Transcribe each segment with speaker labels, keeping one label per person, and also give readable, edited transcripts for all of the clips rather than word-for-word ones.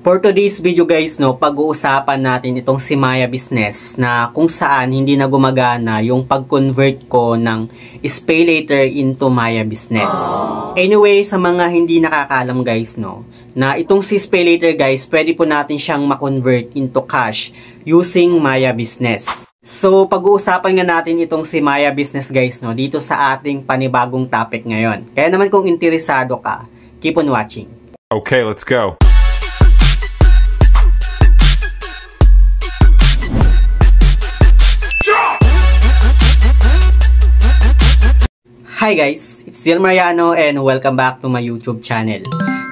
Speaker 1: For today's video guys, pag-uusapan natin itong si Maya Business na kung saan hindi na gumagana yung pag-convert ko ng SPayLater into Maya Business. Anyway, sa mga hindi nakakaalam guys, na itong si SPayLater guys, pwede po natin siyang ma-convert into cash using Maya Business. So, pag-uusapan nga natin itong si Maya Business guys, dito sa ating panibagong topic ngayon. Kaya naman kung interesado ka, keep on watching.
Speaker 2: Okay, let's go.
Speaker 1: Hi guys, it's Ziel Mariano and welcome back to my YouTube channel.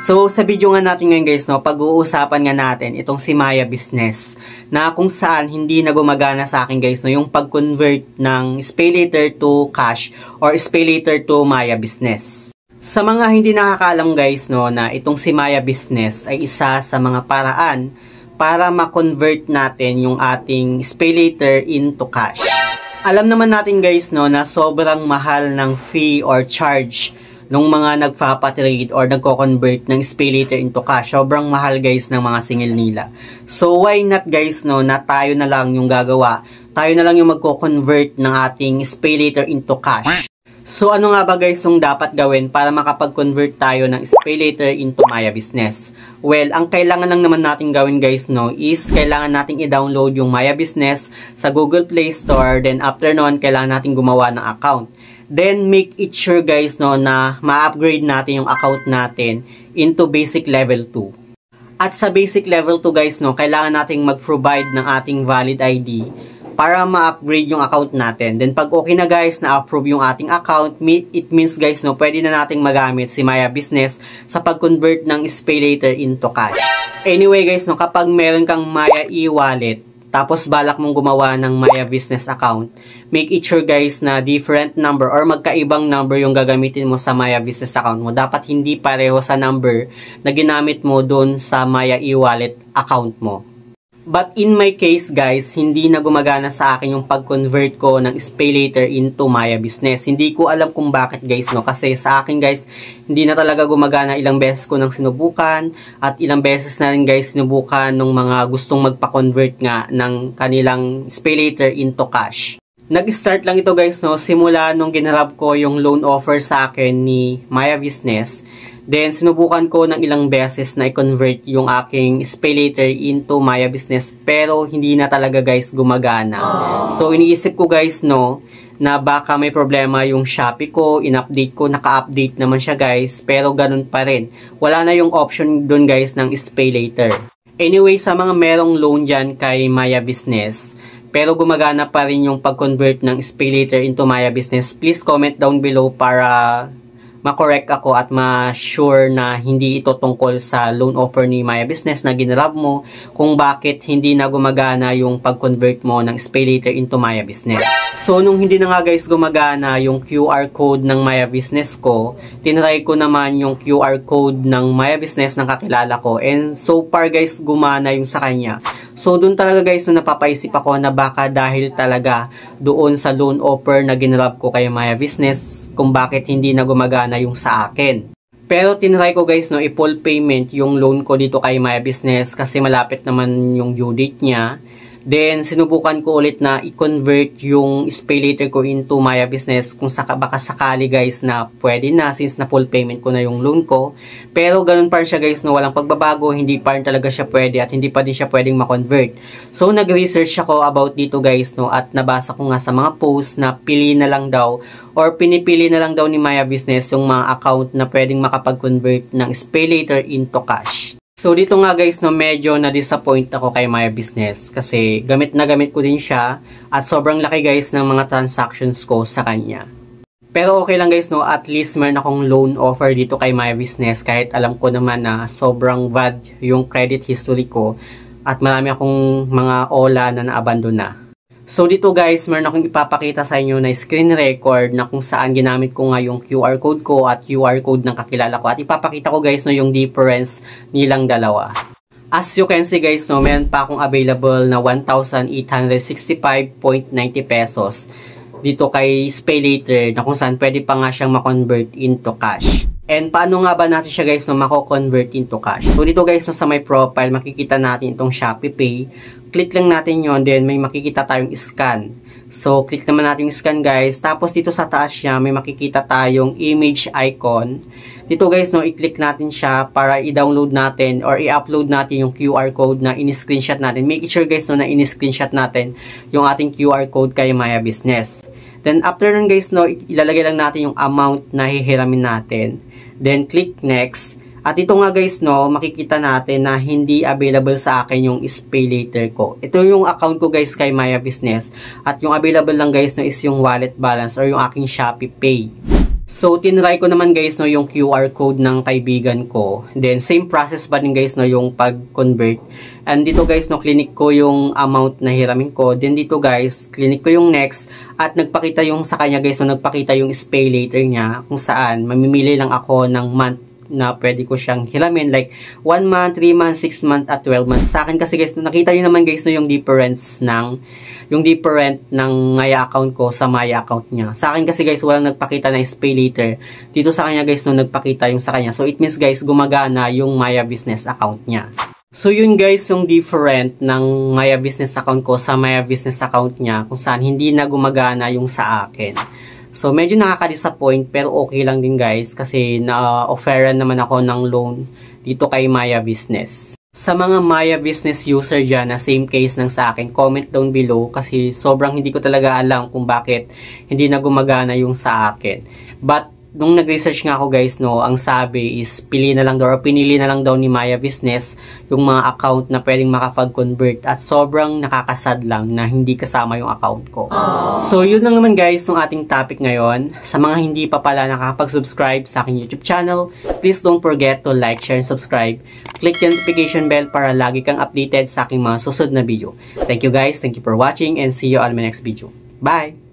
Speaker 1: So sa video nga natin ngayon guys, pag-uusapan nga natin itong si Maya Business na kung saan hindi na gumagana sa akin guys, yung pag-convert ng SPayLater to cash or SPayLater to Maya Business. Sa mga hindi nakakaalam guys, na itong si Maya Business ay isa sa mga paraan para ma-convert natin yung ating SPayLater into cash. Alam naman natin guys na sobrang mahal ng fee or charge nung mga nagpapatrade or nagko-convert ng SPayLater into cash. Sobrang mahal guys ng mga singil nila. So why not guys na tayo na lang yung gagawa. Tayo na lang yung magko-convert ng ating SPayLater into cash. So ano nga ba guys yung dapat gawin para makapag-convert tayo ng SPayLater into Maya Business? Well, ang kailangan lang naman natin gawin guys is kailangan natin i-download yung Maya Business sa Google Play Store. Then after nun, kailangan natin gumawa ng account. Then make it sure guys na ma-upgrade natin yung account natin into basic level 2. At sa basic level 2 guys, kailangan nating mag-provide ng ating valid ID para ma-upgrade yung account natin. Then pag okay na guys, na-approve yung ating account, it means guys, pwede na nating magamit si Maya Business sa pag-convert ng SPayLater into cash. Anyway guys, kapag meron kang Maya e-wallet, tapos balak mong gumawa ng Maya Business account, make it sure guys na different number or magkaibang number yung gagamitin mo sa Maya Business account mo. Dapat hindi pareho sa number na ginamit mo doon sa Maya e-wallet account mo. But in my case guys, hindi na gumagana sa akin yung pag-convert ko ng SPayLater into Maya Business. Hindi ko alam kung bakit guys, kasi sa akin guys, hindi na talaga gumagana. Ilang beses ko nang sinubukan at ilang beses na rin guys sinubukan ng mga gustong magpa-convert nga ng kanilang SPayLater into cash. Nag-start lang ito guys, simula nung ginarap ko yung loan offer sa akin ni Maya Business. Then, sinubukan ko ng ilang beses na i-convert yung aking SPayLater into Maya Business. Pero, hindi na talaga guys gumagana. So, iniisip ko guys, na baka may problema yung Shopee ko. In-update ko, naka-update naman siya guys. Pero, ganun pa rin. Wala na yung option dun guys ng SPayLater. Anyway, sa mga merong loan dyan kay Maya Business, pero gumagana pa rin yung pag-convert ng SPayLater into Maya Business, please comment down below para ma-correct ako at ma-sure na hindi ito tungkol sa loan offer ni Maya Business na ginrab mo kung bakit hindi na gumagana yung pag-convert mo ng SPayLater into Maya Business. So, nung hindi na nga guys gumagana yung QR code ng Maya Business ko, tinry ko naman yung QR code ng Maya Business ng kakilala ko and so far guys gumana yung sa kanya. So, doon talaga guys napapaisip ako na baka dahil talaga doon sa loan offer na ginrab ko kay Maya Business kung bakit hindi na gumagana yung sa akin. Pero tinry ko guys i-full payment yung loan ko dito kay Maya Business kasi malapit naman yung due date niya. Then sinubukan ko ulit na i-convert yung SPayLater ko into Maya Business kung baka sakali guys na pwede na since na full payment ko na yung loan ko. Pero ganun pa rin siya guys walang pagbabago, hindi pa rin talaga siya pwede at hindi pa din siya pwedeng ma-convert. So nag-research ako about dito guys at nabasa ko nga sa mga posts na pili na lang daw or pinipili na lang daw ni Maya Business yung mga account na pwedeng makapag-convert ng SPayLater into cash. So dito nga guys medyo na-disappoint ako kay Maya Business kasi gamit na gamit ko din siya at sobrang laki guys ng mga transactions ko sa kanya. Pero okay lang guys at least meron akong loan offer dito kay Maya Business kahit alam ko naman na sobrang bad yung credit history ko at marami akong mga OLA na naabandon na. So dito guys, meron akong ipapakita sa inyo na screen record na kung saan ginamit ko nga yung QR code ko at QR code ng kakilala ko. At ipapakita ko guys yung difference nilang dalawa. As you can see guys, meron pa akong available na 1,865.90 pesos dito kay SPayLater na kung saan pwede pa nga siyang ma-convert into cash. And paano nga ba natin siya guys no mako-convert into cash? So dito guys no sa my profile makikita natin itong Shopee Pay. Click lang natin yon, then may makikita tayong scan. So click naman natin yung scan guys. Tapos dito sa taas niya may makikita tayong image icon. Dito guys, no, i-click natin siya para i-download natin or i-upload natin yung QR code na in-screenshot natin. Make sure guys, no, na in-screenshot natin yung ating QR code kay Maya Business. Then after nun guys, no, ilalagay lang natin yung amount na hihiramin natin. Then click next. At ito nga guys, no, makikita natin na hindi available sa akin yung pay later ko. Ito yung account ko guys kay Maya Business. At yung available lang guys, no, is yung wallet balance or yung aking Shopee Pay. So, tinry ko naman guys no yung QR code ng kaibigan ko. Then, same process pa din guys no yung pag-convert. And dito guys no, clinic ko yung amount na hiramin ko. Then dito guys, clinic ko yung next. At nagpakita yung sa kanya guys no, nagpakita yung pay later niya. Kung saan, mamimili lang ako ng month na pwede ko siyang hiramin. Like, 1 month, 3 months, 6 months, at 12 months. Sa akin kasi guys, nakita nyo naman guys no, yung difference ng Maya account ko sa Maya account niya. Sa akin kasi guys, walang nagpakita na pay later. Dito sa kanya guys, no, nagpakita yung sa kanya. So, it means guys, gumagana yung Maya Business account niya. So, yun guys, yung different ng Maya Business account ko sa Maya Business account niya, kung saan hindi na gumagana yung sa akin. So, medyo nakaka-disappoint, pero okay lang din guys, kasi na-offeran naman ako ng loan dito kay Maya Business. Sa mga Maya Business user dyan na same case ng sa akin, comment down below kasi sobrang hindi ko talaga alam kung bakit hindi na gumagana yung sa akin. But, nung nag-research nga ako guys, no, ang sabi is pinili na lang daw ni Maya Business yung mga account na pwedeng makapag-convert at sobrang nakakasad lang na hindi kasama yung account ko. So, yun lang naman guys yung ating topic ngayon. Sa mga hindi pa pala nakakapag-subscribe sa aking YouTube channel, please don't forget to like, share, and subscribe. Click the notification bell para lagi kang updated sa aking mga susunod na video. Thank you guys, thank you for watching, and see you on my next video. Bye!